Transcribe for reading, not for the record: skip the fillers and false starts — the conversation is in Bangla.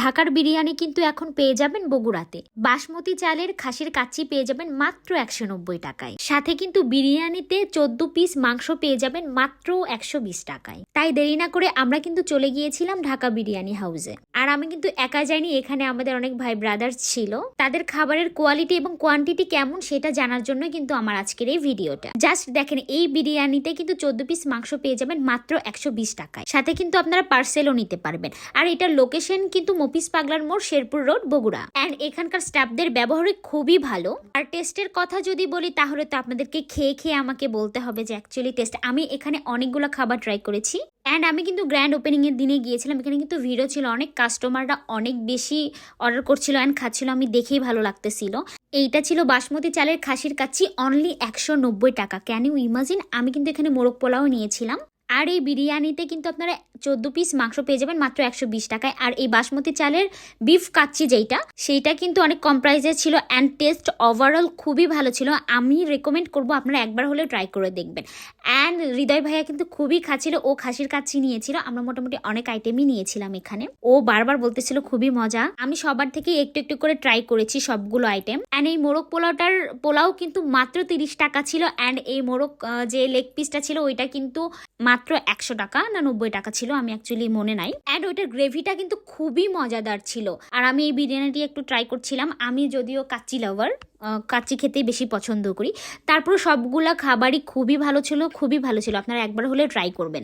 ঢাকার বিরিয়ানি কিন্তু এখন পেয়ে যাবেন বগুড়াতে। বাসমতি চালের খাসির কাচ্চি পেয়ে যাবেন মাত্র 190 টাকায়। সাথে কিন্তু বিরিয়ানিতে 14 পিস মাংস পেয়ে যাবেন মাত্র 120 টাকায়। তাই দেরি না করে আমরা কিন্তু চলে গিয়েছিলাম ঢাকা বিরিয়ানি হাউসে। আর আমি কিন্তু একা যাইনি, এখানে আমাদের অনেক ভাই ব্রাদার ছিল। তাদের খাবারের কোয়ালিটি এবং কোয়ান্টিটি কেমন সেটা জানার জন্য কিন্তু আমার আজকের এই ভিডিওটা। জাস্ট দেখেন, এই বিরিয়ানিতে কিন্তু 14 পিস মাংস পেয়ে যাবেন মাত্র 120 টাকায়। সাথে কিন্তু আপনারা পার্সেলও নিতে পারবেন। আর এটার লোকেশন কিন্তু মফিজ পাগলার মোড়, শেরপুর রোড, বগুড়া। এন্ড এখানকার স্টাফদের ব্যবহার খুবই ভালো। আর টেস্টের কথা যদি বলি তাহলে তো আপনাদেরকে খেয়ে খেয়ে আমাকে বলতে হবে যে অ্যাকচুয়ালি টেস্ট। আমি এখানে অনেকগুলো খাবার ট্রাই করেছি। অ্যান্ড আমি কিন্তু গ্র্যান্ড ওপেনিং এর দিনে গিয়েছিলাম। এখানে কিন্তু ভিড়ও ছিল অনেক, কাস্টমাররা অনেক বেশি অর্ডার করছিল অ্যান্ড খাচ্ছিল। আমি দেখেই ভালো লাগতেছিল। এইটা ছিল বাসমতি চালের খাসির কাচ্চি, অনলি 190 টাকা। Can you imagine? আমি কিন্তু এখানে মোরগ পোলাও নিয়েছিলাম। আর এই বিরিয়ানিতে কিন্তু আপনারা 14 পিস মাংস পেয়ে যাবেন মাত্র 120 টাকায়। আর এই বাসমতি চালের বিফ কাচ্চি সেইটা কিন্তু অনেক কম প্রাইসে ছিল অ্যান্ড টেস্ট ওভারঅল খুবই ভালো ছিল। আমি রেকমেন্ড করব আপনারা একবার হলেও ট্রাই করে দেখবেন। অ্যান্ড হৃদয় ভাইয়া কিন্তু খুবই খাচ্ছিল, ও খাসির কাচ্চি নিয়েছিল। আমরা মোটামুটি অনেক আইটেমই নিয়েছিলাম এখানে। ও বারবার বলতেছিল খুবই মজা। আমি সবার থেকে একটু একটু করে ট্রাই করেছি সবগুলো আইটেম। অ্যান্ড এই মোরগ পোলাও কিন্তু মাত্র 30 টাকা ছিল। অ্যান্ড এই মোরগ যে লেগ পিসটা ছিল ওইটা কিন্তু মাত্র 100 টাকা না 90 টাকা ছিল, আমি অ্যাকচুয়ালি মনে নাই। অ্যান্ড ওইটার গ্রেভিটা কিন্তু খুবই মজাদার ছিল। আর আমি এই বিরিয়ানিটি একটু ট্রাই করছিলাম। আমি যদিও কাচ্চি লাভার, কাচ্চি খেতেই বেশি পছন্দ করি। তারপর সবগুলা খাবারই খুবই ভালো ছিল, খুবই ভালো ছিল। আপনারা একবার হলে ট্রাই করবেন।